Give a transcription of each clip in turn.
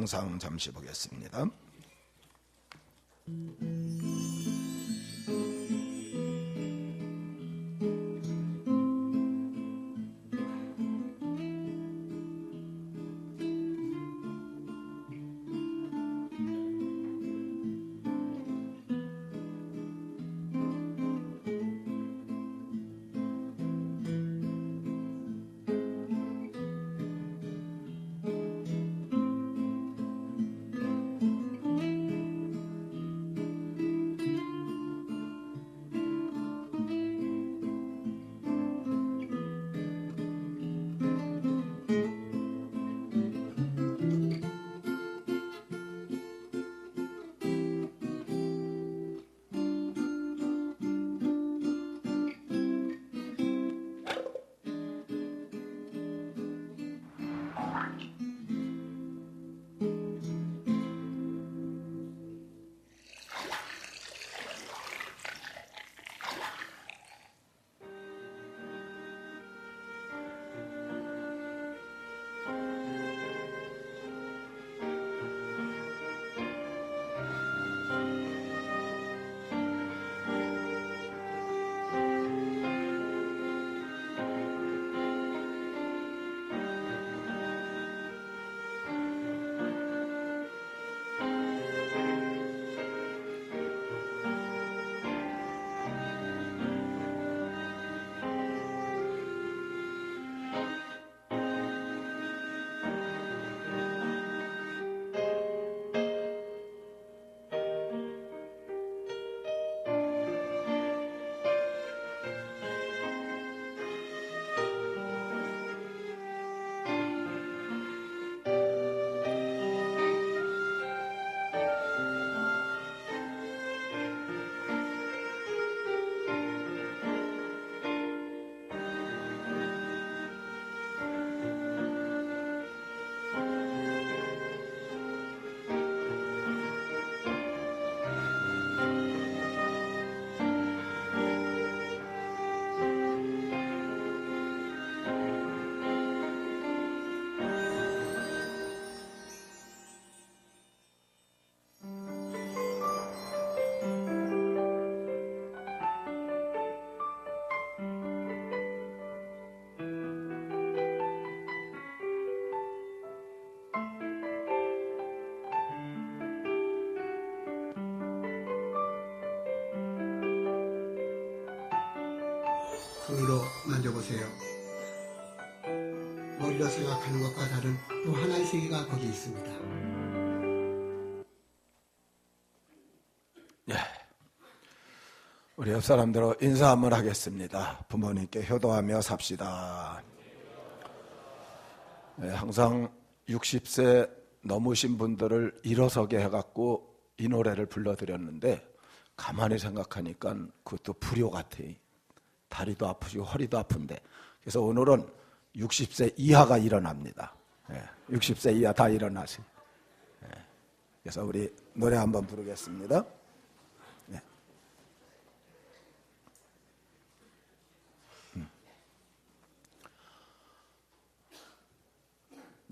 영상 잠시 보겠습니다. 손으로 만져보세요. 머리로 생각하는 것과 다른 또 하나의 세계가 거기 있습니다. 예, 우리 옆 사람들로 인사 한번 하겠습니다. 부모님께 효도하며 삽시다. 예, 항상 60세 넘으신 분들을 일어서게 해갖고 이 노래를 불러드렸는데 가만히 생각하니까 그것도 불효 같아. 다리도 아프시고 허리도 아픈데. 그래서 오늘은 60세 이하가 일어납니다. 60세 이하 다 일어나시. 그래서 우리 노래 한번 부르겠습니다.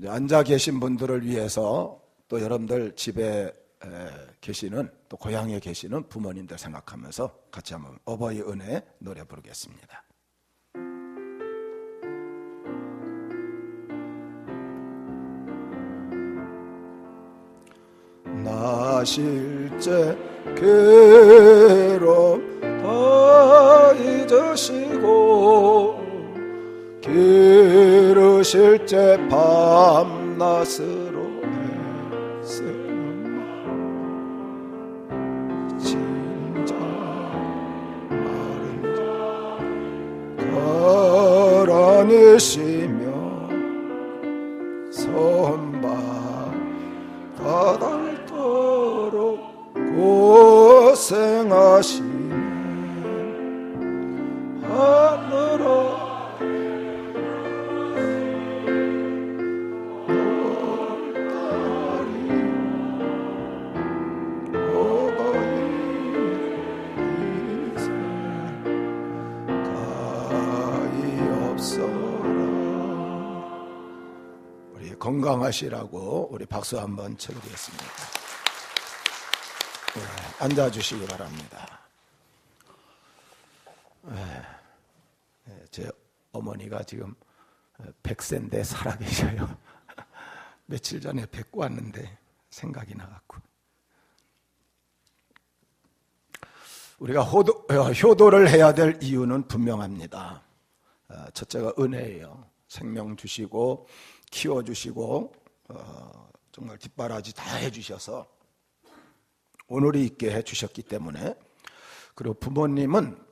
앉아 계신 분들을 위해서 또 여러분들 집에 계시는 또 고향에 계시는 부모님들 생각하면서 같이 한번 어버이 은혜 노래 부르겠습니다. 나 실제 괴로움 다 잊으시고 기르실 때 밤낮으로 애쓰는 진짜 마른 자 거라니시며 손바닥 고생하시네 하늘아 건강하시라고 우리 박수 한번 쳐드리겠습니다. 네, 앉아주시기 바랍니다. 제 어머니가 지금 100세인데 살아계셔요. 며칠 전에 뵙고 왔는데 생각이 나갖고. 우리가 효도를 해야 될 이유는 분명합니다. 첫째가 은혜예요. 생명 주시고 키워주시고 정말 뒷바라지 다 해주셔서 오늘이 있게 해주셨기 때문에. 그리고 부모님은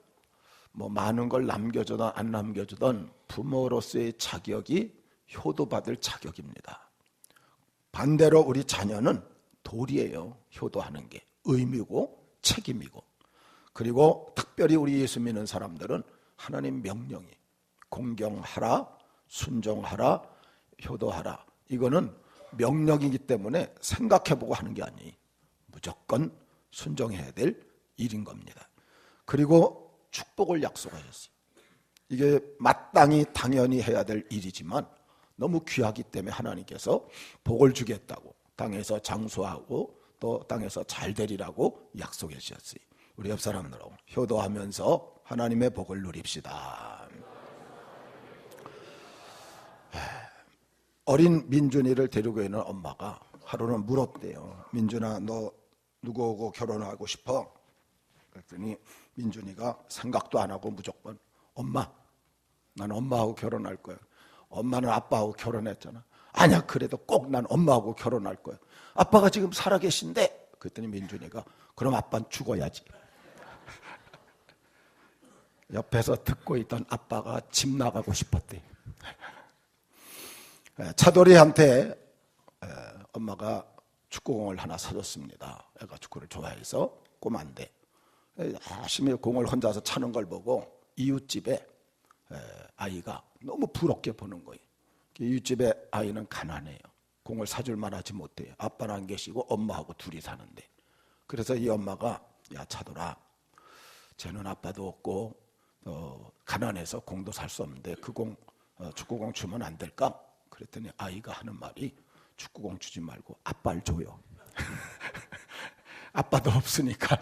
뭐 많은 걸 남겨주든 안 남겨주든 부모로서의 자격이 효도받을 자격입니다. 반대로 우리 자녀는 도리예요. 효도하는 게 의미고 책임이고. 그리고 특별히 우리 예수 믿는 사람들은 하나님 명령이 공경하라, 순종하라, 효도하라. 이거는 명령이기 때문에 생각해보고 하는 게 아니, 무조건 순종해야 될 일인 겁니다. 그리고 축복을 약속하셨어요. 이게 마땅히 당연히 해야 될 일이지만 너무 귀하기 때문에 하나님께서 복을 주겠다고 땅에서 장수하고 또 땅에서 잘 되리라고 약속해 주셨어요. 우리 옆 사람들하고 효도하면서 하나님의 복을 누립시다. 어린 민준이를 데리고 있는 엄마가 하루는 물었대요. 민준아, 너 누구하고 결혼하고 싶어? 그랬더니 민준이가 생각도 안 하고 무조건 엄마, 난 엄마하고 결혼할 거야. 엄마는 아빠하고 결혼했잖아. 아니야, 그래도 꼭 난 엄마하고 결혼할 거야. 아빠가 지금 살아계신데. 그랬더니 민준이가 그럼 아빠는 죽어야지. 옆에서 듣고 있던 아빠가 집 나가고 싶었대. 차돌이한테 엄마가 축구공을 하나 사줬습니다. 애가 축구를 좋아해서 꼬만데 열심히 공을 혼자서 차는 걸 보고 이웃집에 아이가 너무 부럽게 보는 거예요. 이웃집에 아이는 가난해요. 공을 사줄 만하지 못해요. 아빠는 안 계시고 엄마하고 둘이 사는데. 그래서 이 엄마가 야 차돌아, 쟤는 아빠도 없고 가난해서 공도 살 수 없는데 그 공 축구공 주면 안 될까? 그랬더니 아이가 하는 말이 축구공 주지 말고 아빠를 줘요. 아빠도 없으니까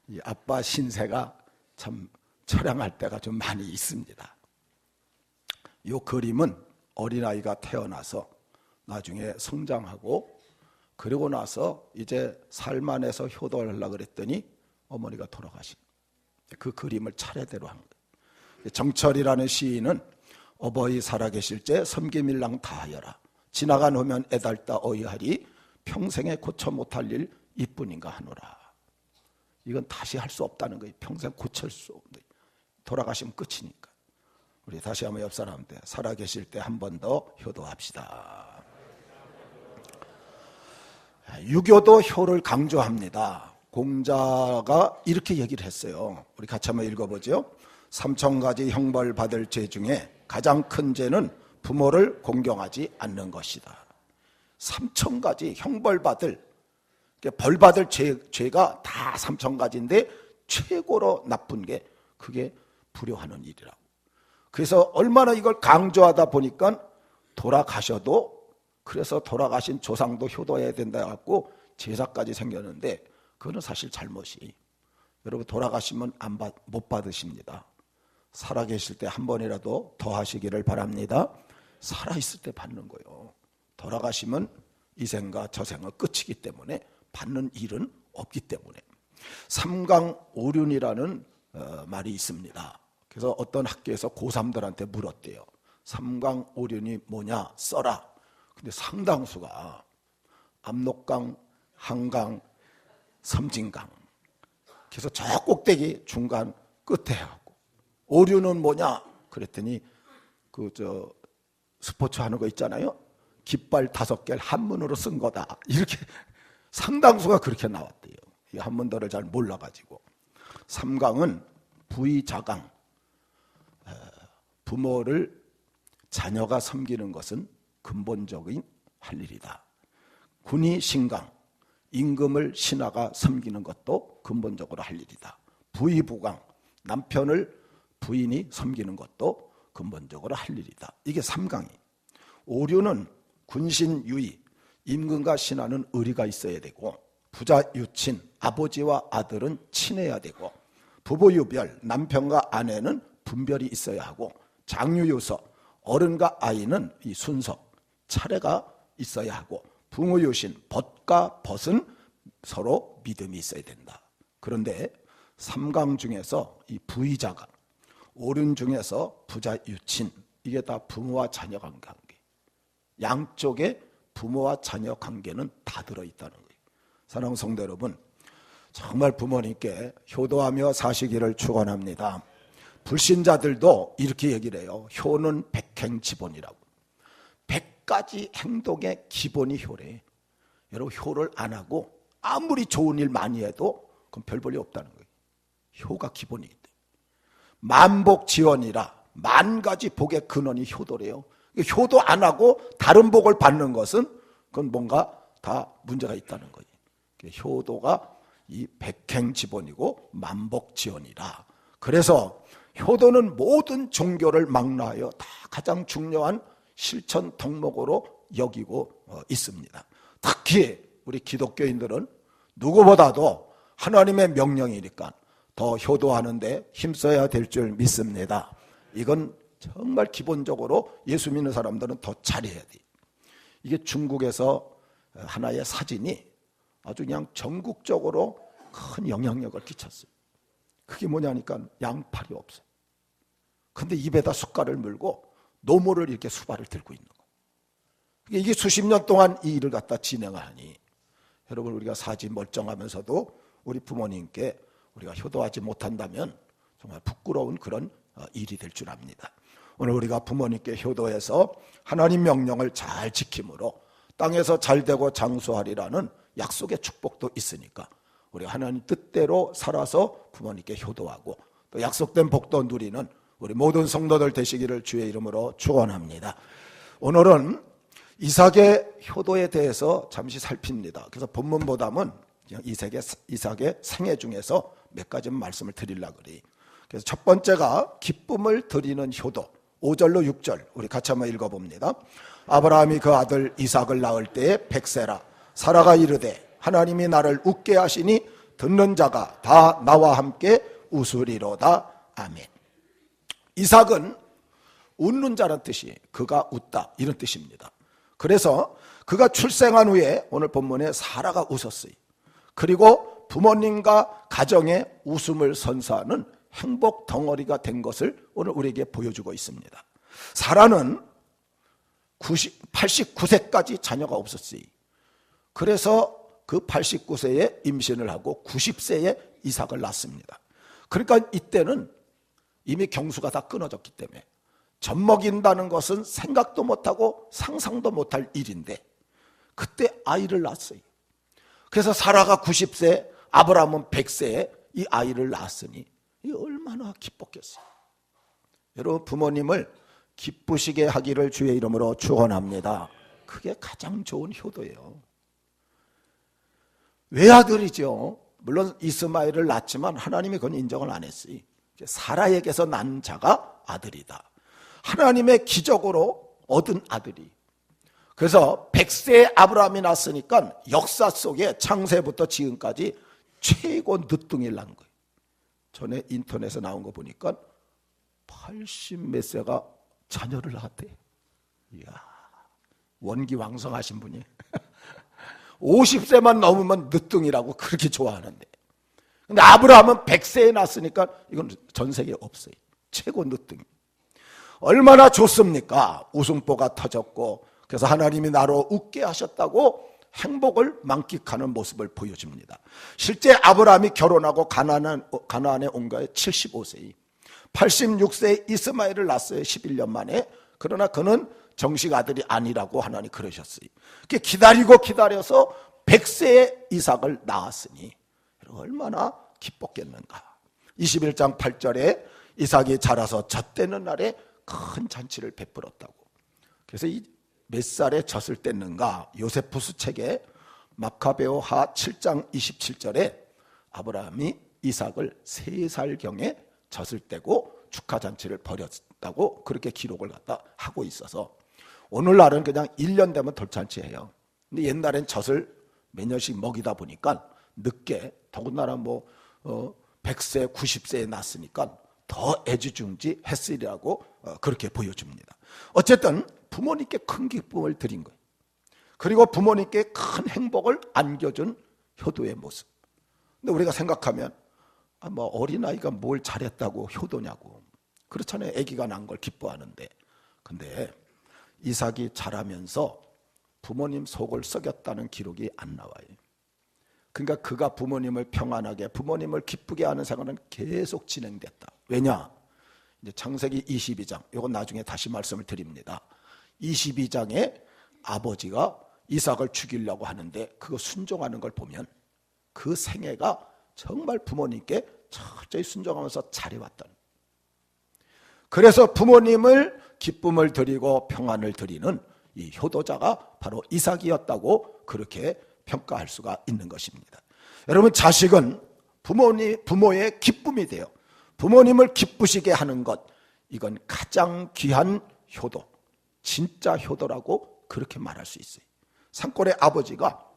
이 아빠 신세가 참 처량할 때가 좀 많이 있습니다. 이 그림은 어린아이가 태어나서 나중에 성장하고 그러고 나서 이제 삶 안에서 효도를 하려고 그랬더니 어머니가 돌아가신 그 그림을 차례대로 한 거예요. 정철이라는 시인은 어버이 살아계실 때 섬김일랑 다하여라. 지나간 후면 애달다 어이하리. 평생에 고쳐 못할 일 이뿐인가 하노라. 이건 다시 할 수 없다는 거예요. 평생 고칠 수 없는. 돌아가시면 끝이니까. 우리 다시 한번 옆 사람한테 살아계실 때 한 번 더 효도합시다. 유교도 효를 강조합니다. 공자가 이렇게 얘기를 했어요. 우리 같이 한번 읽어보죠. 3000가지 형벌 받을 죄 중에 가장 큰 죄는 부모를 공경하지 않는 것이다. 3000가지 형벌 받을, 벌 받을 죄가 다 3000가지인데 최고로 나쁜 게 그게 불효하는 일이라고. 그래서 얼마나 이걸 강조하다 보니까 돌아가셔도, 그래서 돌아가신 조상도 효도해야 된다 해갖고 제사까지 생겼는데 그거는 사실 잘못이. 여러분 돌아가시면 못 받으십니다. 살아계실 때 한 번이라도 더 하시기를 바랍니다. 살아있을 때 받는 거예요. 돌아가시면 이 생과 저 생은 끝이기 때문에 받는 일은 없기 때문에. 삼강오륜이라는 말이 있습니다. 그래서 어떤 학교에서 고3들한테 물었대요. 삼강오륜이 뭐냐 써라. 근데 상당수가 압록강, 한강, 섬진강, 그래서 저 꼭대기 중간 끝에 하고. 오륜은 뭐냐 그랬더니 스포츠 하는 거 있잖아요. 깃발 5개를 한문으로 쓴 거다. 이렇게 상당수가 그렇게 나왔대요. 이 한문도를 잘 몰라가지고. 삼강은 부의자강, 부모를 자녀가 섬기는 것은 근본적인 할 일이다. 군의신강, 임금을 신하가 섬기는 것도 근본적으로 할 일이다. 부의부강, 남편을 부인이 섬기는 것도 근본적으로 할 일이다. 이게 삼강이. 오륜은 군신 유의, 임금과 신하는 의리가 있어야 되고, 부자 유친, 아버지와 아들은 친해야 되고, 부부 유별, 남편과 아내는 분별이 있어야 하고, 장유유서, 어른과 아이는 이 순서, 차례가 있어야 하고, 부모유신, 벗과 벗은 서로 믿음이 있어야 된다. 그런데 삼강 중에서 이 부의자가, 어른 중에서 부자 유친, 이게 다 부모와 자녀 관계, 양쪽에 부모와 자녀 관계는 다 들어있다는 거예요. 사랑하는 성도 여러분, 정말 부모님께 효도하며 사시기를 축원합니다. 불신자들도 이렇게 얘기를 해요. 효는 백행지본이라고. 100가지 행동의 기본이 효래. 여러분, 효를 안 하고 아무리 좋은 일 많이 해도 그건 별 볼일 없다는 거예요. 효가 기본이기 때문에. 만복지원이라, 10,000가지 복의 근원이 효도래요. 효도 안 하고 다른 복을 받는 것은 그건 뭔가 다 문제가 있다는 거예요. 효도가 이 백행지본이고 만복지원이라. 그래서 효도는 모든 종교를 망라하여 다 가장 중요한 실천 덕목으로 여기고 있습니다. 특히 우리 기독교인들은 누구보다도 하나님의 명령이니까 더 효도하는데 힘써야 될 줄 믿습니다. 이건 정말 기본적으로 예수 믿는 사람들은 더 잘해야 돼. 이게 중국에서 하나의 사진이 아주 그냥 전국적으로 큰 영향력을 끼쳤어요. 그게 뭐냐니까 양팔이 없어요. 근데 입에다 숟갈을 물고 노모를 이렇게 수발을 들고 있는 거예요. 이게 수십 년 동안 이 일을 갖다 진행하니, 여러분, 우리가 사지 멀쩡하면서도 우리 부모님께 우리가 효도하지 못한다면 정말 부끄러운 그런 일이 될 줄 압니다. 오늘 우리가 부모님께 효도해서 하나님 명령을 잘 지킴으로 땅에서 잘되고 장수하리라는 약속의 축복도 있으니까 우리 하나님 뜻대로 살아서 부모님께 효도하고 또 약속된 복도 누리는 우리 모든 성도들 되시기를 주의 이름으로 축원합니다. 오늘은 이삭의 효도에 대해서 잠시 살핍니다. 그래서 본문보다는 이삭의 생애 중에서 몇 가지 말씀을 드리려고 그래요. 그래서 첫 번째가 기쁨을 드리는 효도. 5절로 6절 우리 같이 한번 읽어봅니다. 아브라함이 그 아들 이삭을 낳을 때에 100세라. 사라가 이르되 하나님이 나를 웃게 하시니 듣는 자가 다 나와 함께 웃으리로다. 아멘. 이삭은 웃는 자란 뜻이 그가 웃다 이런 뜻입니다. 그래서 그가 출생한 후에 오늘 본문에 사라가 웃었어요. 그리고 부모님과 가정의 웃음을 선사하는 행복 덩어리가 된 것을 오늘 우리에게 보여주고 있습니다. 사라는 89세까지 자녀가 없었어요. 그래서 그 89세에 임신을 하고 90세에 이삭을 낳습니다. 그러니까 이때는 이미 경수가 다 끊어졌기 때문에 젖먹인다는 것은 생각도 못하고 상상도 못할 일인데 그때 아이를 낳았어요. 그래서 사라가 90세, 아브라함은 100세에 이 아이를 낳았으니 이 얼마나 기뻤겠어요. 여러분, 부모님을 기쁘시게 하기를 주의 이름으로 축원합니다. 그게 가장 좋은 효도예요. 외아들이죠. 물론 이스마엘을 낳았지만 하나님이 그건 인정을 안 했어요. 사라에게서 난 자가 아들이다. 하나님의 기적으로 얻은 아들이. 그래서 100세에 아브라함이 낳았으니까 역사 속에 창세부터 지금까지 최고 늦둥이를 낳은 거예요. 전에 인터넷에 나온 거 보니까 80 몇 세가 자녀를 낳았대. 이야, 원기왕성하신 분이 50세만 넘으면 늦둥이라고 그렇게 좋아하는데, 근데 아브라함은 100세에 낳았으니까 이건 전 세계에 없어요. 최고 늦둥이. 얼마나 좋습니까? 웃음보가 터졌고, 그래서 하나님이 나로 웃게 하셨다고 행복을 만끽하는 모습을 보여줍니다. 실제 아브라함이 결혼하고 가나안에 온 거에 75세에 86세에 이스마엘을 낳았어요. 11년 만에. 그러나 그는 정식 아들이 아니라고 하나님 그러셨어요. 기다리고 기다려서 100세에 이삭을 낳았으니 얼마나 기뻤겠는가. 21장 8절에 이삭이 자라서 젖되는 날에 큰 잔치를 베풀었다고. 그래서 이 몇 살에 젖을 뗐는가? 요세푸스 책에 마카베오 하 7장 27절에 아브라함이 이삭을 3살경에 젖을 떼고 축하잔치를 벌였다고 그렇게 기록을 갖다 하고 있어서 오늘날은 그냥 1년 되면 돌잔치해요. 근데 옛날엔 젖을 몇 년씩 먹이다 보니까 늦게, 더군다나 100세, 90세에 낳았으니까 더 애지중지 했으리라고 그렇게 보여줍니다. 어쨌든 부모님께 큰 기쁨을 드린 거예요. 그리고 부모님께 큰 행복을 안겨준 효도의 모습. 근데 우리가 생각하면 어린아이가 뭘 잘했다고 효도냐고. 그렇잖아요. 아기가 난 걸 기뻐하는데. 근데 이삭이 자라면서 부모님 속을 썩였다는 기록이 안 나와요. 그러니까 그가 부모님을 평안하게, 부모님을 기쁘게 하는 생활은 계속 진행됐다. 왜냐? 이제 창세기 22장, 이건 나중에 다시 말씀을 드립니다. 22장에 아버지가 이삭을 죽이려고 하는데 그거 순종하는 걸 보면 그 생애가 정말 부모님께 철저히 순종하면서 잘해왔다는. 그래서 부모님을 기쁨을 드리고 평안을 드리는 이 효도자가 바로 이삭이었다고 그렇게 평가할 수가 있는 것입니다. 여러분, 자식은 부모의 기쁨이 돼요. 부모님을 기쁘시게 하는 것, 이건 가장 귀한 효도, 진짜 효도라고 그렇게 말할 수 있어요. 산골의 아버지가,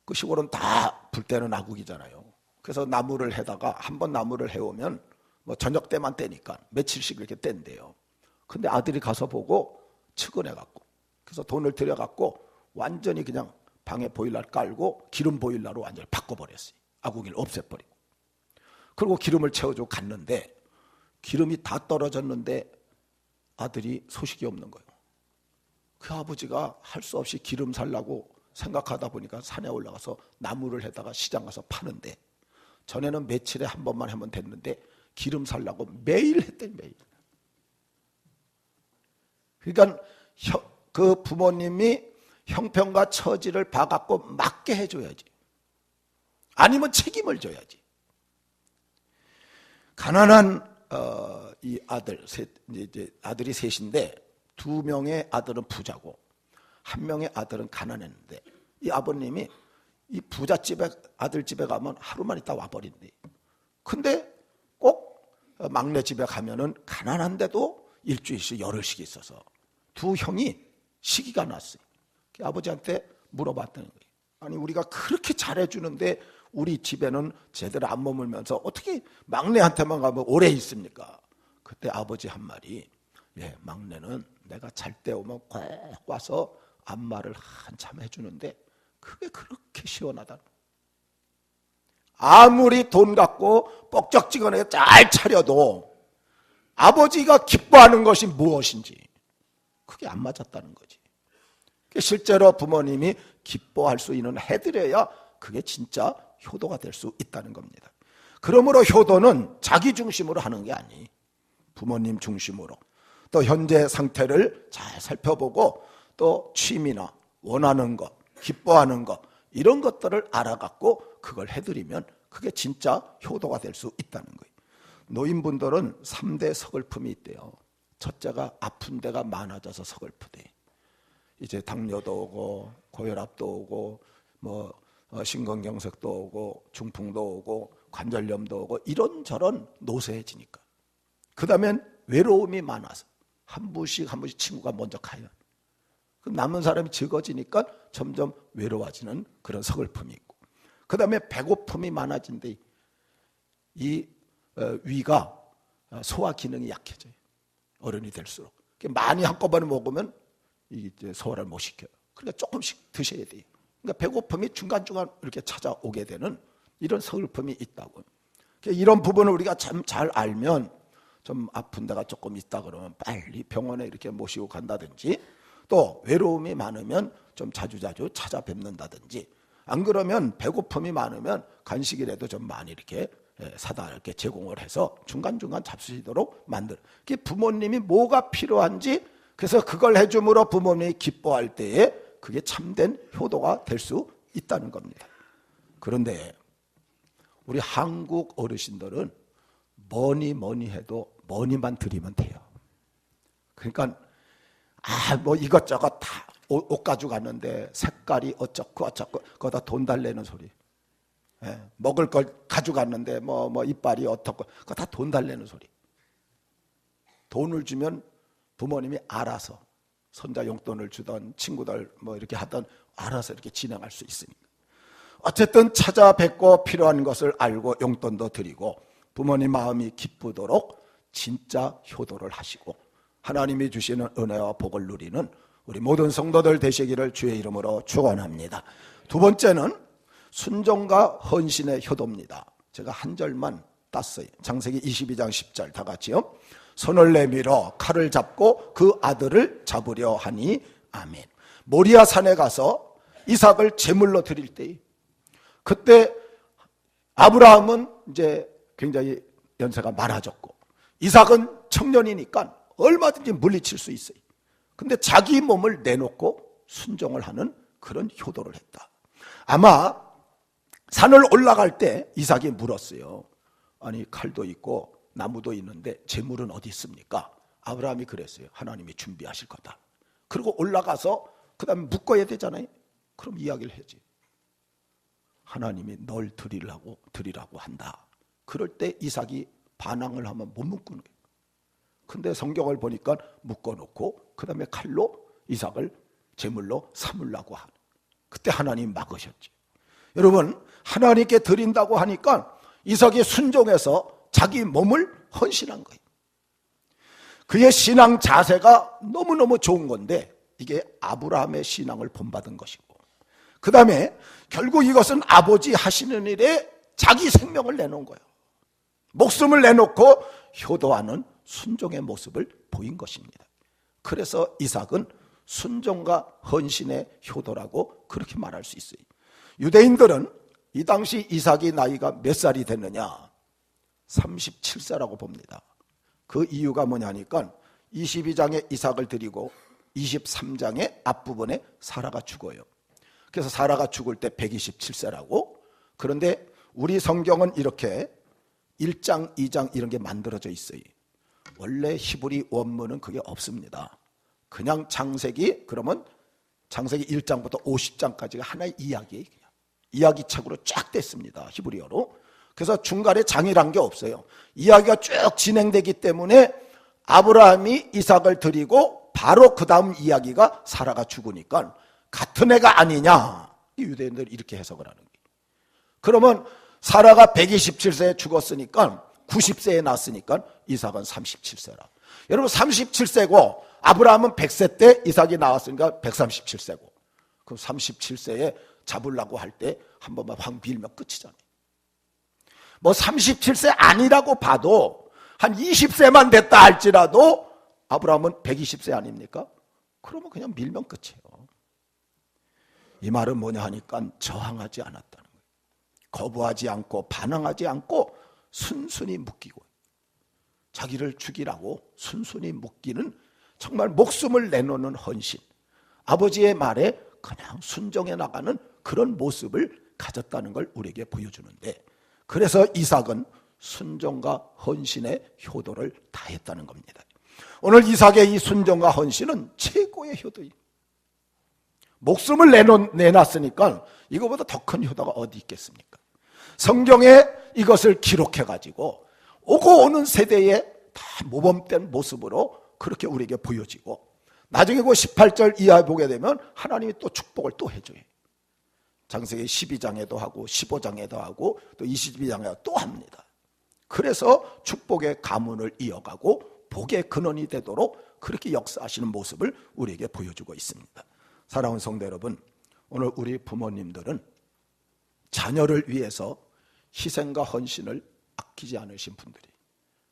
그 시골은 다 불 때는 아국이잖아요. 그래서 나무를 해다가 한번 나무를 해오면 저녁 때만 떼니까 며칠씩 이렇게 뗀대요. 근데 아들이 가서 보고 측은해갖고, 그래서 돈을 들여갖고 완전히 그냥 방에 보일러를 깔고 기름 보일러로 완전히 바꿔버렸어요. 아구기를 없애버리고. 그리고 기름을 채워주고 갔는데 기름이 다 떨어졌는데 아들이 소식이 없는 거예요. 그 아버지가 할 수 없이 기름 살라고 생각하다 보니까 산에 올라가서 나무를 해다가 시장 가서 파는데, 전에는 며칠에 한 번만 하면 됐는데 기름 살라고 매일 했더니 매일. 그러니까 그 부모님이 형편과 처지를 봐갖고 맞게 해줘야지. 아니면 책임을 져야지. 가난한 이 아들, 이제 아들이 셋인데 2명의 아들은 부자고 1명의 아들은 가난했는데, 이 아버님이 이 부잣집에 아들 집에 가면 하루만 있다 와버린대. 근데 꼭 막내 집에 가면은 가난한데도 일주일씩 열흘씩 있어서 두 형이 시기가 났어요. 아버지한테 물어봤다는 거예요. 아니, 우리가 그렇게 잘해주는데 우리 집에는 제대로 안 머물면서 어떻게 막내한테만 가면 오래 있습니까? 그때 아버지 한 말이, 막내는 내가 잘 때 오면 꼭 와서 안마를 한참 해주는데 그게 그렇게 시원하다. 아무리 돈 갖고 뻑적지근하게 잘 차려도 아버지가 기뻐하는 것이 무엇인지 그게 안 맞았다는 거지. 실제로 부모님이 기뻐할 수 있는 해드려야 그게 진짜 효도가 될 수 있다는 겁니다. 그러므로 효도는 자기 중심으로 하는 게 아니, 부모님 중심으로, 또 현재 상태를 잘 살펴보고 또 취미나 원하는 것, 기뻐하는 것, 이런 것들을 알아갖고 그걸 해드리면 그게 진짜 효도가 될 수 있다는 거예요. 노인분들은 3대 서글픔이 있대요. 첫째가 아픈 데가 많아져서 서글프대. 이제 당뇨도 오고 고혈압도 오고 심근경색도 오고 중풍도 오고 관절염도 오고 이런저런 노쇠해지니까. 그 다음엔 외로움이 많아서 한 분씩 친구가 먼저 가요. 그럼 남은 사람이 적어지니까 점점 외로워지는 그런 서글픔이 있고, 그 다음에 배고픔이 많아진대. 이 위가 소화 기능이 약해져요. 어른이 될수록. 많이 한꺼번에 먹으면 이제 소화를 못 시켜요. 그러니까 조금씩 드셔야 돼요. 그러니까 배고픔이 중간중간 이렇게 찾아오게 되는 이런 서글픔이 있다고. 그러니까 이런 부분을 우리가 참 잘 알면, 좀 아픈 데가 조금 있다 그러면 빨리 병원에 이렇게 모시고 간다든지, 또 외로움이 많으면 좀 자주자주 찾아뵙는다든지, 안 그러면 배고픔이 많으면 간식이라도 좀 많이 이렇게 사다 이렇게 제공을 해서 중간중간 잡수시도록 만들. 부모님이 뭐가 필요한지, 그래서 그걸 해줌으로 부모님이 기뻐할 때에 그게 참된 효도가 될 수 있다는 겁니다. 그런데 우리 한국 어르신들은 뭐니 해도 뭐니만 드리면 돼요. 그러니까 이것저것 다 옷 가져갔는데 색깔이 어쩌고 그거 다 돈 달래는 소리. 먹을 걸 가져갔는데 이빨이 어떻고 그거 다 돈 달래는 소리. 돈을 주면 부모님이 알아서 손자 용돈을 주던 친구들 뭐 이렇게 하던 알아서 이렇게 진행할 수 있으니까. 어쨌든 찾아뵙고 필요한 것을 알고 용돈도 드리고 부모님 마음이 기쁘도록 진짜 효도를 하시고 하나님이 주시는 은혜와 복을 누리는 우리 모든 성도들 되시기를 주의 이름으로 축원합니다. 두 번째는 순종과 헌신의 효도입니다. 제가 한 절만 땄어요. 창세기 22장 10절 다 같이요. 손을 내밀어 칼을 잡고 그 아들을 잡으려 하니 아멘. 모리아 산에 가서 이삭을 제물로 드릴 때 그때 아브라함은 이제 굉장히 연세가 많아졌고 이삭은 청년이니까 얼마든지 물리칠 수 있어요. 근데 자기 몸을 내놓고 순종을 하는 그런 효도를 했다. 아마 산을 올라갈 때 이삭이 물었어요. 아니 칼도 있고 나무도 있는데 재물은 어디 있습니까? 아브라함이 그랬어요. 하나님이 준비하실 거다. 그리고 올라가서 그 다음에 묶어야 되잖아요. 그럼 이야기를 해야지. 하나님이 널 드리라고 한다. 그럴 때 이삭이 반항을 하면 못 묶는 거예요. 근데 성경을 보니까 묶어놓고 그 다음에 칼로 이삭을 제물로 삼으려고 하는. 그때 하나님 막으셨지. 여러분 하나님께 드린다고 하니까 이삭이 순종해서 자기 몸을 헌신한 거예요. 그의 신앙 자세가 너무너무 좋은 건데 이게 아브라함의 신앙을 본받은 것이고 그 다음에 결국 이것은 아버지 하시는 일에 자기 생명을 내놓은 거예요. 목숨을 내놓고 효도하는 순종의 모습을 보인 것입니다. 그래서 이삭은 순종과 헌신의 효도라고 그렇게 말할 수 있어요. 유대인들은 이 당시 이삭이 나이가 몇 살이 됐느냐? 37세라고 봅니다. 그 이유가 뭐냐니까 22장에 이삭을 드리고 23장의 앞부분에 사라가 죽어요. 그래서 사라가 죽을 때 127세라고. 그런데 우리 성경은 이렇게 1장, 2장 이런 게 만들어져 있어요. 원래 히브리 원문은 그게 없습니다. 그냥 창세기, 그러면 창세기 1장부터 50장까지가 하나의 이야기예요. 이야기책으로 쫙 됐습니다. 히브리어로. 그래서 중간에 장이란 게 없어요. 이야기가 쭉 진행되기 때문에 아브라함이 이삭을 드리고 바로 그 다음 이야기가 사라가 죽으니까 같은 애가 아니냐. 유대인들이 이렇게 해석을 하는 거예요. 그러면 사라가 127세에 죽었으니까 90세에 낳았으니까 이삭은 37세라. 여러분 37세고 아브라함은 100세 때 이삭이 나왔으니까 137세고 그럼 37세에 잡으려고 할 때 한 번만 확 밀면 끝이잖아요. 뭐 37세 아니라고 봐도 한 20세만 됐다 할지라도 아브라함은 120세 아닙니까? 그러면 그냥 밀면 끝이에요. 이 말은 뭐냐 하니까 저항하지 않았다는 거예요. 거부하지 않고 반항하지 않고 순순히 묶이고 자기를 죽이라고 순순히 묶이는 정말 목숨을 내놓는 헌신, 아버지의 말에 그냥 순종해 나가는 그런 모습을 가졌다는 걸 우리에게 보여주는데 그래서 이삭은 순종과 헌신의 효도를 다했다는 겁니다. 오늘 이삭의 이 순종과 헌신은 최고의 효도예요. 목숨을 내놨으니까 이거보다 더 큰 효도가 어디 있겠습니까? 성경에 이것을 기록해가지고 오고 오는 세대에 다 모범된 모습으로 그렇게 우리에게 보여지고 나중에 그 18절 이하에 보게 되면 하나님이 또 축복을 또 해줘요. 창세기 12장에도 하고 15장에도 하고 또 22장에도 또 합니다. 그래서 축복의 가문을 이어가고 복의 근원이 되도록 그렇게 역사하시는 모습을 우리에게 보여주고 있습니다. 사랑하는 성도 여러분, 오늘 우리 부모님들은 자녀를 위해서 희생과 헌신을 아끼지 않으신 분들이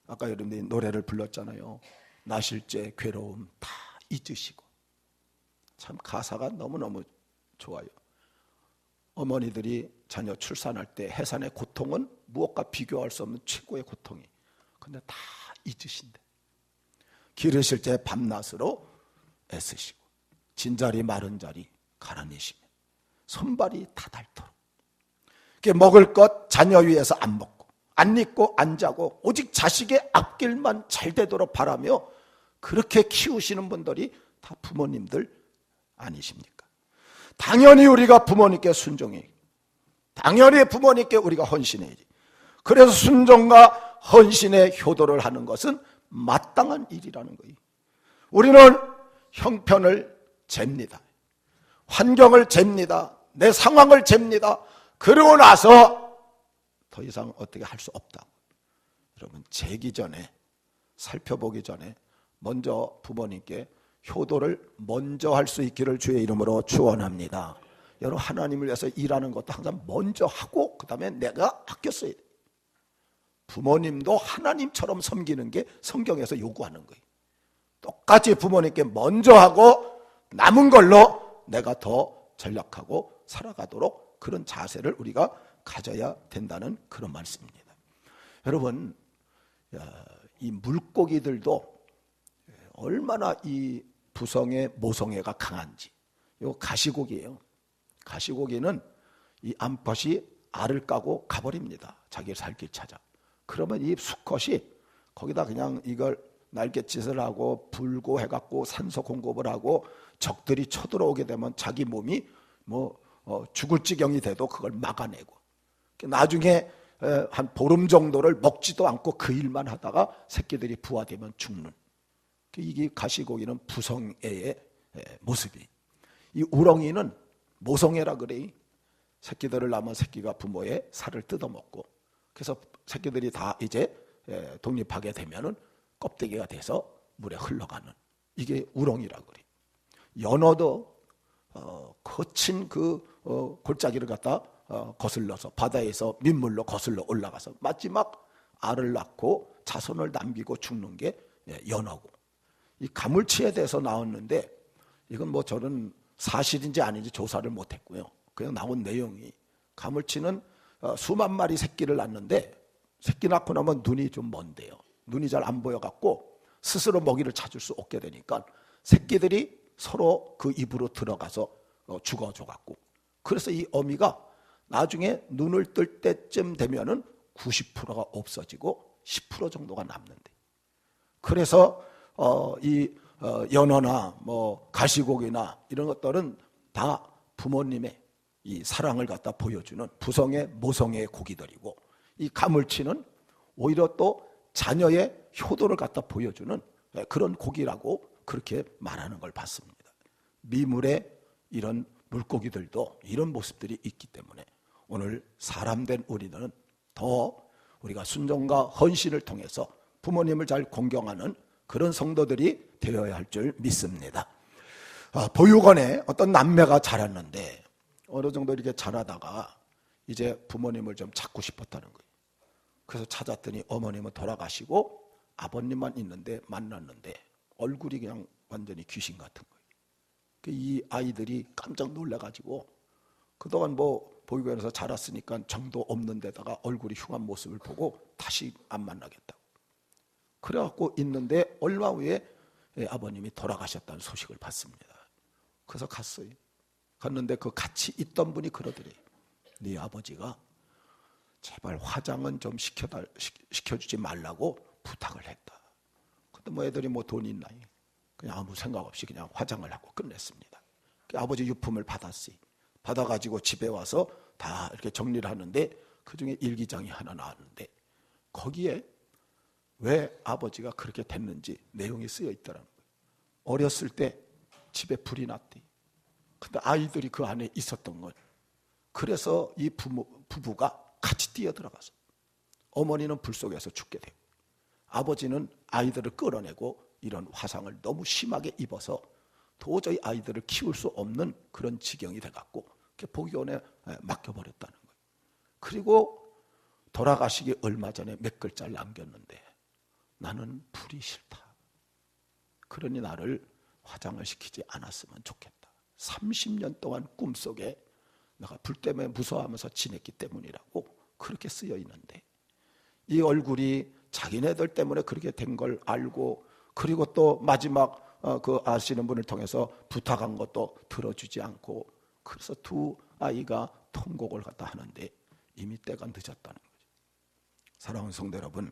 아까 여러분들이 노래를 불렀잖아요. 나실제 괴로움 다 잊으시고 참 가사가 너무너무 좋아요. 어머니들이 자녀 출산할 때 해산의 고통은 무엇과 비교할 수 없는 최고의 고통이 근데 다 잊으신대. 기르실 때 밤낮으로 애쓰시고 진자리 마른 자리 갈아내시면 손발이 다 닳도록 먹을 것 자녀 위해서 안 먹고 안 입고 안 자고 오직 자식의 앞길만 잘 되도록 바라며 그렇게 키우시는 분들이 다 부모님들 아니십니까? 당연히 우리가 부모님께 순종해야지. 당연히 부모님께 우리가 헌신해야지. 그래서 순종과 헌신의 효도를 하는 것은 마땅한 일이라는 거예요. 우리는 형편을 잽니다. 환경을 잽니다. 내 상황을 잽니다. 그러고 나서 더 이상 어떻게 할 수 없다. 여러분, 재기 전에, 살펴보기 전에 먼저 부모님께 효도를 먼저 할 수 있기를 주의 이름으로 축원합니다. 여러분, 하나님을 위해서 일하는 것도 항상 먼저 하고 그 다음에 내가 아껴 써야 돼요. 부모님도 하나님처럼 섬기는 게 성경에서 요구하는 거예요. 똑같이 부모님께 먼저 하고 남은 걸로 내가 더 전략하고 살아가도록 그런 자세를 우리가 가져야 된다는 그런 말씀입니다. 여러분, 이 물고기들도 얼마나 이 부성애 모성애가 강한지. 이거 가시고기예요. 가시고기는 이 암컷이 알을 까고 가버립니다. 자기 살 길 찾아. 그러면 이 수컷이 거기다 그냥 이걸 날갯짓을 하고 불고 해갖고 산소 공급을 하고 적들이 쳐들어오게 되면 자기 몸이 죽을 지경이 돼도 그걸 막아내고, 나중에 한 보름 정도를 먹지도 않고 그 일만 하다가 새끼들이 부화되면 죽는, 이게 가시고기는 부성애의 모습이. 이 우렁이는 모성애라 그래. 새끼들을 낳으면 새끼가 부모의 살을 뜯어먹고, 그래서 새끼들이 다 이제 독립하게 되면은 껍데기가 돼서 물에 흘러가는, 이게 우렁이라 그래. 연어도 거친 그 골짜기를 갖다 거슬러서 바다에서 민물로 거슬러 올라가서 마지막 알을 낳고 자손을 남기고 죽는 게 연어고, 이 가물치에 대해서 나왔는데 이건 뭐 저는 사실인지 아닌지 조사를 못했고요. 그냥 나온 내용이, 가물치는 수만 마리 새끼를 낳는데 새끼 낳고 나면 눈이 좀 먼데요. 눈이 잘 안 보여갖고 스스로 먹이를 찾을 수 없게 되니까 새끼들이 서로 그 입으로 들어가서 죽어줘갖고, 그래서 이 어미가 나중에 눈을 뜰 때쯤 되면은 90%가 없어지고 10% 정도가 남는데, 그래서 이 연어나 뭐 가시고기나 이런 것들은 다 부모님의 이 사랑을 갖다 보여주는 부성애 모성애의 고기들이고, 이 가물치는 오히려 또 자녀의 효도를 갖다 보여주는 그런 고기라고 그렇게 말하는 걸 봤습니다. 미물의 이런 물고기들도 이런 모습들이 있기 때문에 오늘 사람된 우리는 더 우리가 순종과 헌신을 통해서 부모님을 잘 공경하는 그런 성도들이 되어야 할 줄 믿습니다. 보육원에 어떤 남매가 자랐는데 어느 정도 이렇게 자라다가 이제 부모님을 좀 찾고 싶었다는 거예요. 그래서 찾았더니 어머님은 돌아가시고 아버님만 있는데 만났는데 얼굴이 그냥 완전히 귀신 같은 거예요. 이 아이들이 깜짝 놀라가지고 그동안 뭐 보육원에서 자랐으니까 정도 없는 데다가 얼굴이 흉한 모습을 보고 다시 안 만나겠다고. 그래갖고 있는데 얼마 후에 아버님이 돌아가셨다는 소식을 받습니다. 그래서 갔어요. 갔는데 그 같이 있던 분이 그러더래요. 네 아버지가 제발 화장은 좀 시켜주지 말라고 부탁을 했다. 근데 뭐 애들이 뭐 돈 있나요? 그냥 아무 생각 없이 그냥 화장을 하고 끝냈습니다. 아버지 유품을 받았어요. 받아가지고 집에 와서 다 이렇게 정리를 하는데 그중에 일기장이 하나 나왔는데 거기에 왜 아버지가 그렇게 됐는지 내용이 쓰여 있더라는 거예요. 어렸을 때 집에 불이 났대. 근데 아이들이 그 안에 있었던 거예요. 그래서 이 부부가 같이 뛰어들어가서 어머니는 불 속에서 죽게 되고 아버지는 아이들을 끌어내고 이런 화상을 너무 심하게 입어서 도저히 아이들을 키울 수 없는 그런 지경이 돼갖고 보육원에 맡겨버렸다는 거예요. 그리고 돌아가시기 얼마 전에 몇 글자를 남겼는데 나는 불이 싫다. 그러니 나를 화장을 시키지 않았으면 좋겠다. 30년 동안 꿈속에 내가 불 때문에 무서워하면서 지냈기 때문이라고 그렇게 쓰여 있는데 이 얼굴이 자기네들 때문에 그렇게 된 걸 알고 그리고 또 마지막 그 아시는 분을 통해서 부탁한 것도 들어주지 않고 그래서 두 아이가 통곡을 갖다 하는데 이미 때가 늦었다는 거죠. 사랑하는 성도 여러분,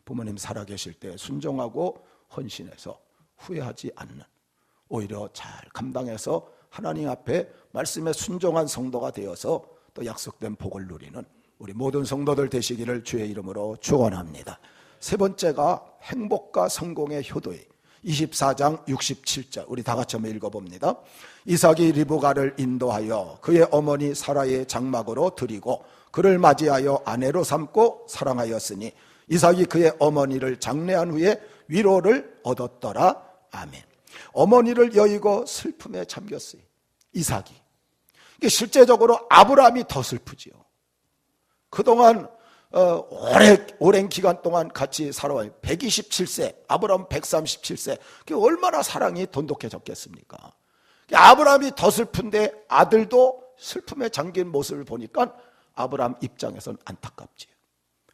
부모님 살아계실 때 순종하고 헌신해서 후회하지 않는 오히려 잘 감당해서 하나님 앞에 말씀에 순종한 성도가 되어서 또 약속된 복을 누리는 우리 모든 성도들 되시기를 주의 이름으로 축원합니다. 세 번째가 행복과 성공의 효도에 24장 67절 우리 다 같이 한번 읽어봅니다. 이삭이 리브가를 인도하여 그의 어머니 사라의 장막으로 들이고 그를 맞이하여 아내로 삼고 사랑하였으니 이삭이 그의 어머니를 장례한 후에 위로를 얻었더라. 아멘. 어머니를 여의고 슬픔에 잠겼어요. 이삭이. 실제적으로 아브라함이 더 슬프지요. 그동안 오랜 기간 동안 같이 살아와요. 127세, 아브라함 137세. 그게 얼마나 사랑이 돈독해졌겠습니까? 아브라함이 더 슬픈데 아들도 슬픔에 잠긴 모습을 보니까 아브라함 입장에서는 안타깝지요.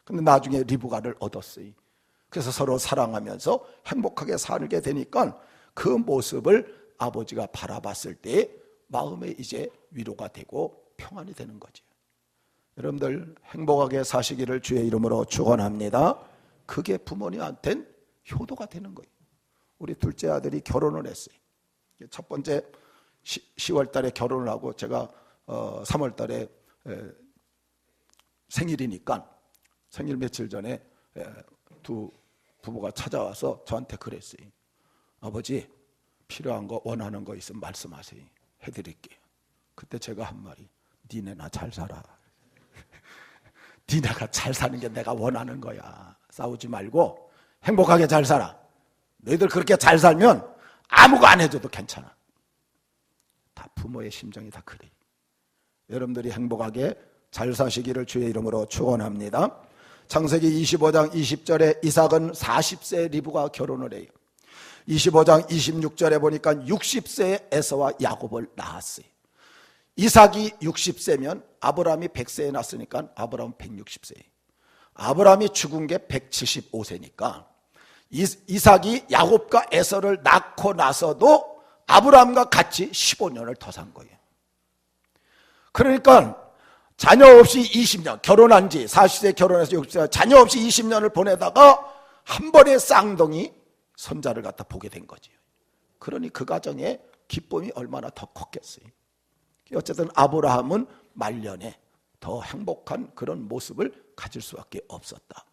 근데 나중에 리브가를 얻었어요. 그래서 서로 사랑하면서 행복하게 살게 되니까 그 모습을 아버지가 바라봤을 때 마음에 이제 위로가 되고 평안이 되는 거죠. 여러분들 행복하게 사시기를 주의 이름으로 축원합니다. 그게 부모님한텐 효도가 되는 거예요. 우리 둘째 아들이 결혼을 했어요. 첫 번째 10월 달에 결혼을 하고 제가 3월 달에 생일이니까 생일 며칠 전에 두 부부가 찾아와서 저한테 그랬어요. 아버지 필요한 거 원하는 거 있으면 말씀하세요. 해드릴게요. 그때 제가 한 말이 니네나 잘 살아. 니네가 잘 사는 게 내가 원하는 거야. 싸우지 말고 행복하게 잘 살아. 너희들 그렇게 잘 살면 아무거 안 해줘도 괜찮아. 다 부모의 심정이 다 그래. 여러분들이 행복하게 잘 사시기를 주의 이름으로 축원합니다. 창세기 25장 20절에 이삭은 40세에 리브가 결혼을 해요. 25장 26절에 보니까 60세에 에서와 야곱을 낳았어요. 이삭이 60세면 아브라함이 100세에 낳았으니까 아브라함 160세예요. 아브라함이 죽은 게 175세니까 이삭이 야곱과 에서를 낳고 나서도 아브라함과 같이 15년을 더 산 거예요. 그러니까 자녀 없이 20년, 결혼한 지 40세 결혼해서 60세 자녀 없이 20년을 보내다가 한 번에 쌍둥이 손자를 갖다 보게 된 거죠. 그러니 그 가정에 기쁨이 얼마나 더 컸겠어요. 어쨌든 아브라함은 말년에 더 행복한 그런 모습을 가질 수밖에 없었다.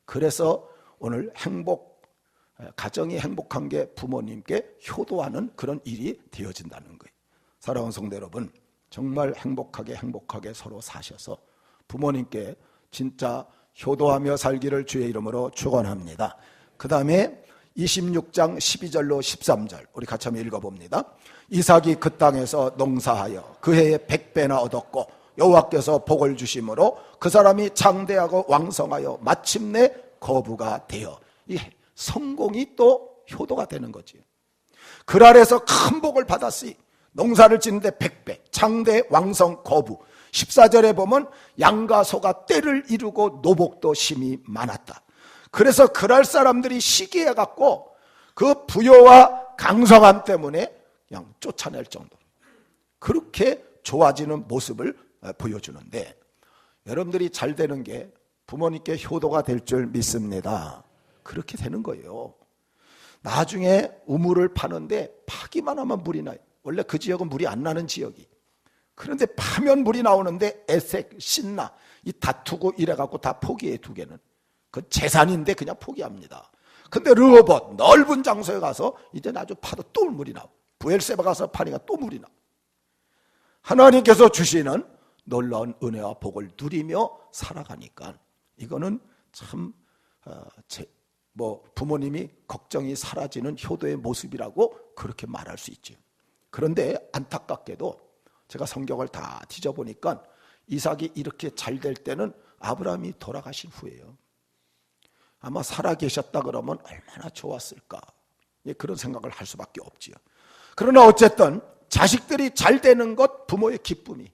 그래서 오늘 가정이 행복한 게 부모님께 효도하는 그런 일이 되어진다는 거예요. 사랑하는 성도 여러분, 정말 행복하게 서로 사셔서 부모님께 진짜 효도하며 살기를 주의 이름으로 축원합니다. 그 다음에 26장 12절로 13절 우리 같이 한번 읽어봅니다. 이삭이 그 땅에서 농사하여 그 해에 100배나 얻었고 여호와께서 복을 주심으로 그 사람이 장대하고 왕성하여 마침내 거부가 되어 이 성공이 또 효도가 되는 거지요. 그랄에서 큰 복을 받았으니 농사를 짓는데 100배, 장대, 왕성, 거부. 14절에 보면 양과 소가 때를 이루고 노복도 심히 많았다. 그래서 그랄 사람들이 시기해갖고 그 부여와 강성함 때문에 그냥 쫓아낼 정도로 그렇게 좋아지는 모습을 보여주는데, 여러분들이 잘 되는 게 부모님께 효도가 될 줄 믿습니다. 그렇게 되는 거예요. 나중에 우물을 파는데 파기만 하면 물이 나요. 원래 그 지역은 물이 안 나는 지역이. 그런데 파면 물이 나오는데 애색, 신나 이 다투고 이래갖고 다 포기해. 두 개는 그 재산인데 그냥 포기합니다. 근데 르호봇 넓은 장소에 가서 이제 아주 파도 또 물이 나오고, 부엘세바 가서 파니까 또 물이 나오고, 하나님께서 주시는 놀라운 은혜와 복을 누리며 살아가니까 이거는 참 부모님이 걱정이 사라지는 효도의 모습이라고 그렇게 말할 수 있죠. 그런데 안타깝게도 제가 성경을 다 뒤져보니까 이삭이 이렇게 잘 될 때는 아브라함이 돌아가신 후예요. 아마 살아계셨다 그러면 얼마나 좋았을까, 그런 생각을 할 수밖에 없지요. 그러나 어쨌든 자식들이 잘 되는 것 부모의 기쁨이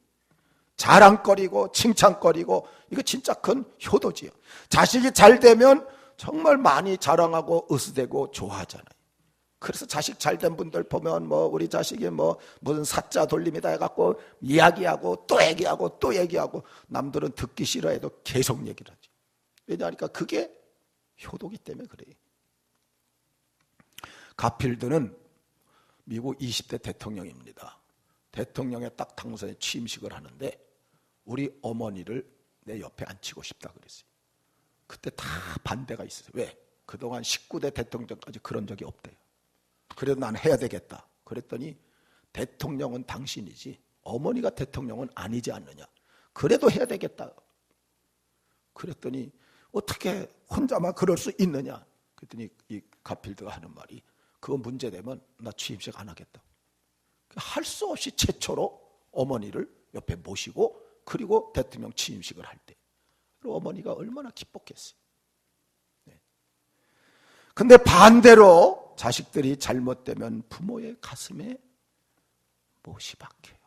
자랑거리고 칭찬거리고, 이거 진짜 큰 효도지요. 자식이 잘 되면 정말 많이 자랑하고 으스대고 좋아하잖아요. 그래서 자식 잘 된 분들 보면 우리 자식이 무슨 사자 돌림이다 해갖고 이야기하고 또 얘기하고 또 얘기하고, 남들은 듣기 싫어해도 계속 얘기를 하죠. 왜냐하니까 그게 효도기 때문에 그래요. 가필드는 미국 20대 대통령입니다. 대통령에 딱 당선에 취임식을 하는데 우리 어머니를 내 옆에 앉히고 싶다 그랬어요. 그때 다 반대가 있어요. 왜? 그동안 19대 대통령까지 그런 적이 없대요. 그래도 난 해야 되겠다. 그랬더니 대통령은 당신이지 어머니가 대통령은 아니지 않느냐. 그래도 해야 되겠다. 그랬더니 어떻게 혼자만 그럴 수 있느냐. 그랬더니 이 가필드가 하는 말이 그거 문제되면 나 취임식 안 하겠다. 할 수 없이 최초로 어머니를 옆에 모시고 그리고 대통령 취임식을 할 때 어머니가 얼마나 기뻤겠어요. 네. 근데 반대로 자식들이 잘못되면 부모의 가슴에 못이 박혀요.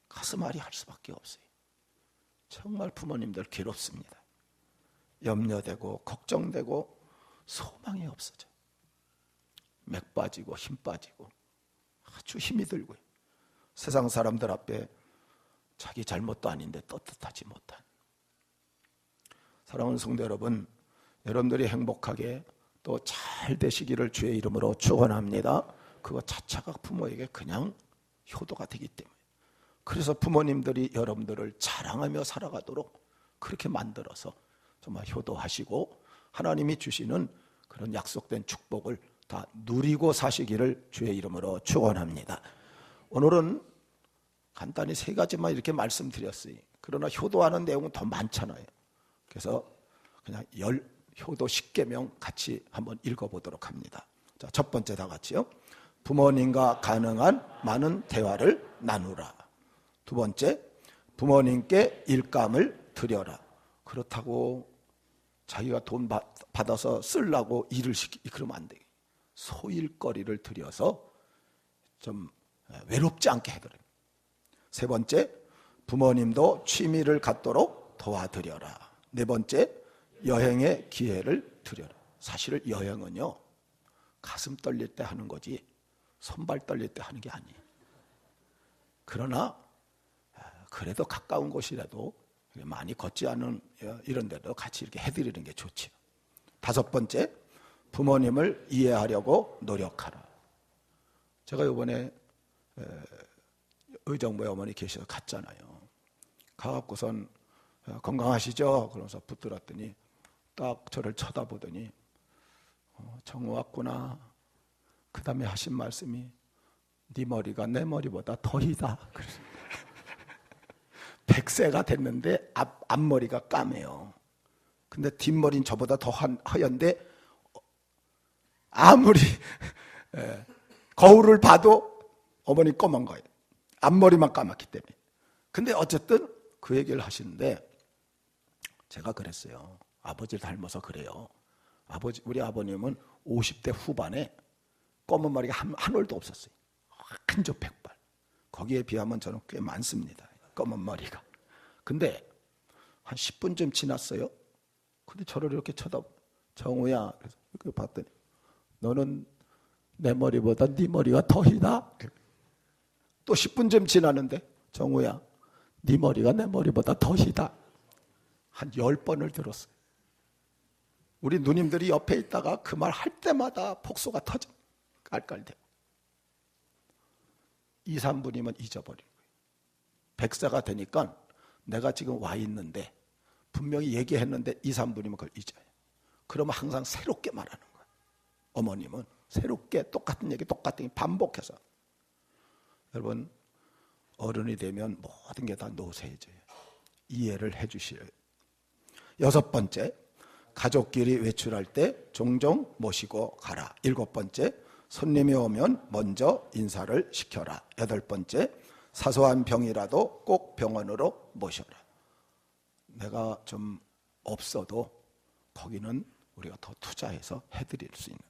가슴앓이 할 수밖에 없어요. 정말 부모님들 괴롭습니다. 염려되고 걱정되고 소망이 없어져요. 맥 빠지고 힘 빠지고 아주 힘이 들고요. 세상 사람들 앞에 자기 잘못도 아닌데 떳떳하지 못한. 사랑하는 성도 여러분, 여러분들이 행복하게 또 잘 되시기를 주의 이름으로 축원합니다. 그거 자체가 부모에게 그냥 효도가 되기 때문에. 그래서 부모님들이 여러분들을 자랑하며 살아가도록 그렇게 만들어서 정말 효도하시고 하나님이 주시는 그런 약속된 축복을 다 누리고 사시기를 주의 이름으로 축원합니다. 오늘은 간단히 3가지만 이렇게 말씀드렸어요. 그러나 효도하는 내용은 더 많잖아요. 그래서 그냥 효도 10계명 같이 한번 읽어보도록 합니다. 자, 첫 번째 다 같이요. 부모님과 가능한 많은 대화를 나누라. 두 번째, 부모님께 일감을 드려라. 그렇다고 자기가 돈 받아서 쓰려고 일을 그러면 안 돼요. 소일거리를 드려서 좀 외롭지 않게 해드려요. 세 번째, 부모님도 취미를 갖도록 도와드려라. 네 번째, 여행의 기회를 드려라. 사실 여행은요, 가슴 떨릴 때 하는 거지 손발 떨릴 때 하는 게 아니에요. 그러나 그래도 가까운 곳이라도 많이 걷지 않은 이런 데도 같이 이렇게 해드리는 게 좋죠. 다섯 번째, 부모님을 이해하려고 노력하라. 제가 이번에 의정부에 어머니 계셔서 갔잖아요. 가갖고선 건강하시죠? 그러면서 붙들었더니 딱 저를 쳐다보더니 정우 왔구나. 그 다음에 하신 말씀이 네 머리가 내 머리보다 더이다. 100세가 됐는데 앞머리가 까매요. 근데 뒷머리는 저보다 더 하얀데 아무리 거울을 봐도 어머니 검은 거예요. 앞머리만 까맣기 때문에. 근데 어쨌든 그 얘기를 하시는데 제가 그랬어요. 아버지를 닮아서 그래요. 우리 아버님은 50대 후반에 검은 머리가 한 올도 없었어요. 한조 백발. 거기에 비하면 저는 꽤 많습니다. 검은 머리가. 근데 한 10분쯤 지났어요. 근데 저를 이렇게 정우야. 그래서 이렇게 봤더니 너는 내 머리보다 네 머리가 더이다. 또 10분쯤 지났는데 정우야, 네 머리가 내 머리보다 더이다. 한 10번을 들었어요. 우리 누님들이 옆에 있다가 그 말 할 때마다 폭소가 터져. 깔깔대고. 2, 3분이면 잊어버리는 거예요. 100세가 되니까 내가 지금 와 있는데 분명히 얘기했는데 2, 3분이면 그걸 잊어요. 그러면 항상 새롭게 말하는 거예요. 어머님은 새롭게 똑같은 얘기 반복해서. 여러분, 어른이 되면 모든 게 다 노쇠해져요. 이해를 해 주셔요. 6번째, 가족끼리 외출할 때 종종 모시고 가라. 7번째, 손님이 오면 먼저 인사를 시켜라. 8번째, 사소한 병이라도 꼭 병원으로 모셔라. 내가 좀 없어도 거기는 우리가 더 투자해서 해드릴 수 있는.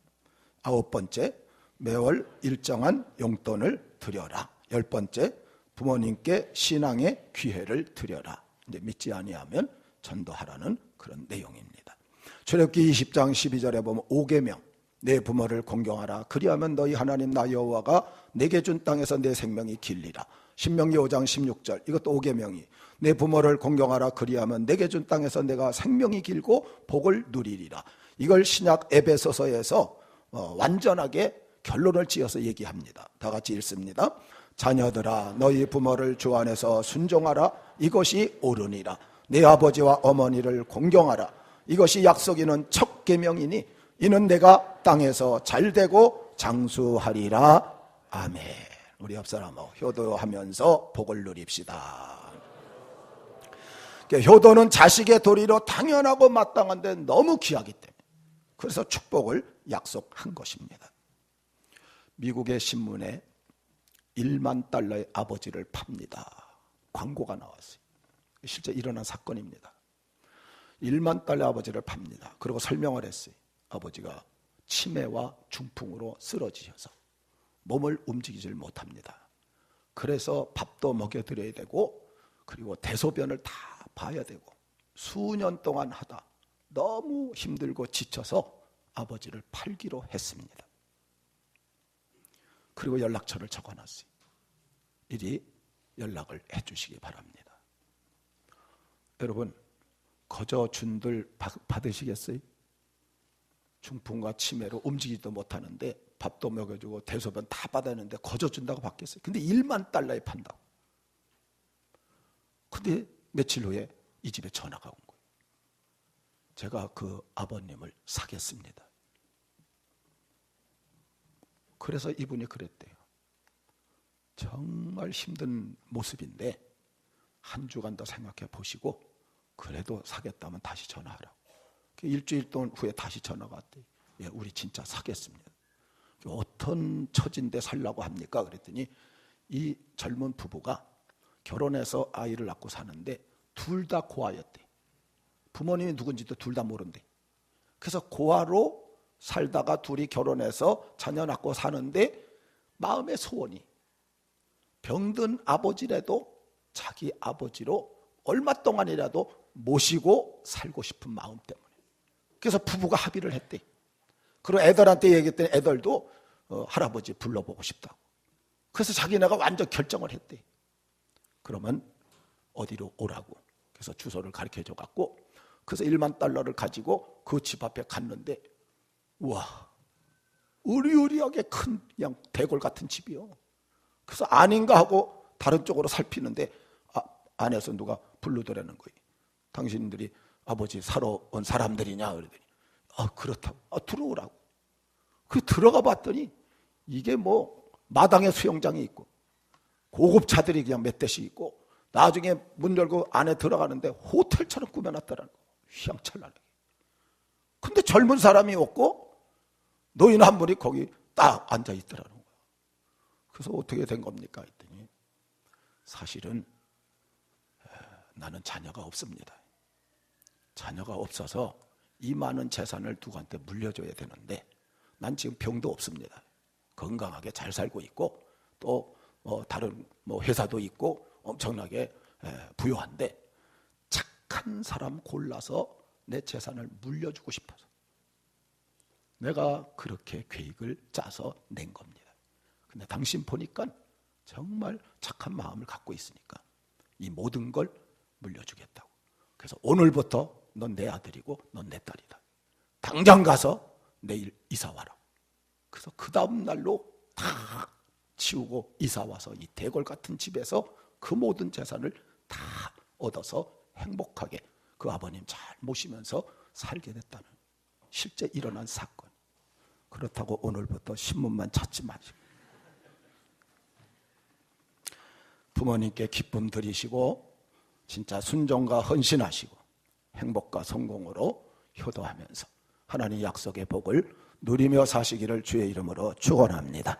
9번째, 매월 일정한 용돈을 드려라. 10번째, 부모님께 신앙의 기회를 드려라. 이제 믿지 아니하면 전도하라는 그런 내용입니다. 출애굽기 20장 12절에 보면 5계명, 내 부모를 공경하라. 그리하면 너희 하나님 나 여호와가 내게 준 땅에서 내 생명이 길리라. 신명기 5장 16절, 이것도 5계명이 내 부모를 공경하라. 그리하면 내게 준 땅에서 내가 생명이 길고 복을 누리리라. 이걸 신약 에베소서에서 완전하게 결론을 지어서 얘기합니다. 다 같이 읽습니다. 자녀들아, 너희 부모를 주 안에서 순종하라. 이것이 옳으니라. 내 아버지와 어머니를 공경하라. 이것이 약속 있는 첫 계명이니 이는 내가 땅에서 잘되고 장수하리라. 아멘. 우리 옆사람하고 효도하면서 복을 누립시다. 효도는 자식의 도리로 당연하고 마땅한데 너무 귀하기 때문에 그래서 축복을 약속한 것입니다. 미국의 신문에 1만 달러의 아버지를 팝니다. 광고가 나왔어요. 실제 일어난 사건입니다. 1만 달러 아버지를 팝니다. 그리고 설명을 했어요. 아버지가 치매와 중풍으로 쓰러지셔서 몸을 움직이질 못합니다. 그래서 밥도 먹여드려야 되고 그리고 대소변을 다 봐야 되고 수년 동안 하다 너무 힘들고 지쳐서 아버지를 팔기로 했습니다. 그리고 연락처를 적어놨어요. 이리 연락을 해주시기 바랍니다. 여러분, 거저 준들 받으시겠어요? 중풍과 치매로 움직이지도 못하는데 밥도 먹여주고 대소변 다 받았는데 거저 준다고 받겠어요? 근데 1만 달러에 판다고. 근데 며칠 후에 이 집에 전화가 온 거예요. 제가 그 아버님을 사겠습니다. 그래서 이분이 그랬대요. 정말 힘든 모습인데 한 주간 더 생각해 보시고 그래도 사겠다면 다시 전화하라고. 일주일 동안 후에 다시 전화가 왔대요. 예, 우리 진짜 사겠습니다. 어떤 처진데 살라고 합니까? 그랬더니 이 젊은 부부가 결혼해서 아이를 낳고 사는데 둘 다 고아였대. 부모님이 누군지도 둘 다 모른대. 그래서 고아로 살다가 둘이 결혼해서 자녀 낳고 사는데 마음의 소원이 병든 아버지라도 자기 아버지로 얼마 동안이라도 모시고 살고 싶은 마음 때문에. 그래서 부부가 합의를 했대. 그리고 애들한테 얘기했더니 애들도 할아버지 불러보고 싶다고. 그래서 자기네가 완전 결정을 했대. 그러면 어디로 오라고. 그래서 주소를 가르쳐줘 갖고 그래서 1만 달러를 가지고 그 집 앞에 갔는데 우와, 으리으리하게 큰 그냥 대골 같은 집이요. 그래서 아닌가 하고 다른 쪽으로 살피는데 안에서 누가 부르더라는 거예요. 당신들이 아버지 사러 온 사람들이냐 그러더니 그렇다고. 들어오라고. 그 들어가 봤더니 이게 뭐 마당에 수영장이 있고 고급 차들이 그냥 몇 대씩 있고 나중에 문 열고 안에 들어가는데 호텔처럼 꾸며놨더라는 거예요. 휘황찬란하게. 근데 젊은 사람이 없고 노인 한 분이 거기 딱 앉아있더라는 거예요. 그래서 어떻게 된 겁니까? 했더니 사실은 나는 자녀가 없습니다. 자녀가 없어서 이 많은 재산을 누구한테 물려줘야 되는데 난 지금 병도 없습니다. 건강하게 잘 살고 있고 또 다른 회사도 있고 엄청나게 부유한데 착한 사람 골라서 내 재산을 물려주고 싶어서 내가 그렇게 계획을 짜서 낸 겁니다. 근데 당신 보니까 정말 착한 마음을 갖고 있으니까 이 모든 걸 물려주겠다고. 그래서 오늘부터 넌 내 아들이고 넌 내 딸이다. 당장 가서 내일 이사 와라. 그래서 그 다음 날로 다 치우고 이사 와서 이 대궐 같은 집에서 그 모든 재산을 다 얻어서 행복하게 그 아버님 잘 모시면서 살게 됐다는 실제 일어난 사건. 그렇다고 오늘부터 신문만 찾지 마시고 부모님께 기쁨 드리시고 진짜 순종과 헌신하시고 행복과 성공으로 효도하면서 하나님 약속의 복을 누리며 사시기를 주의 이름으로 축원합니다.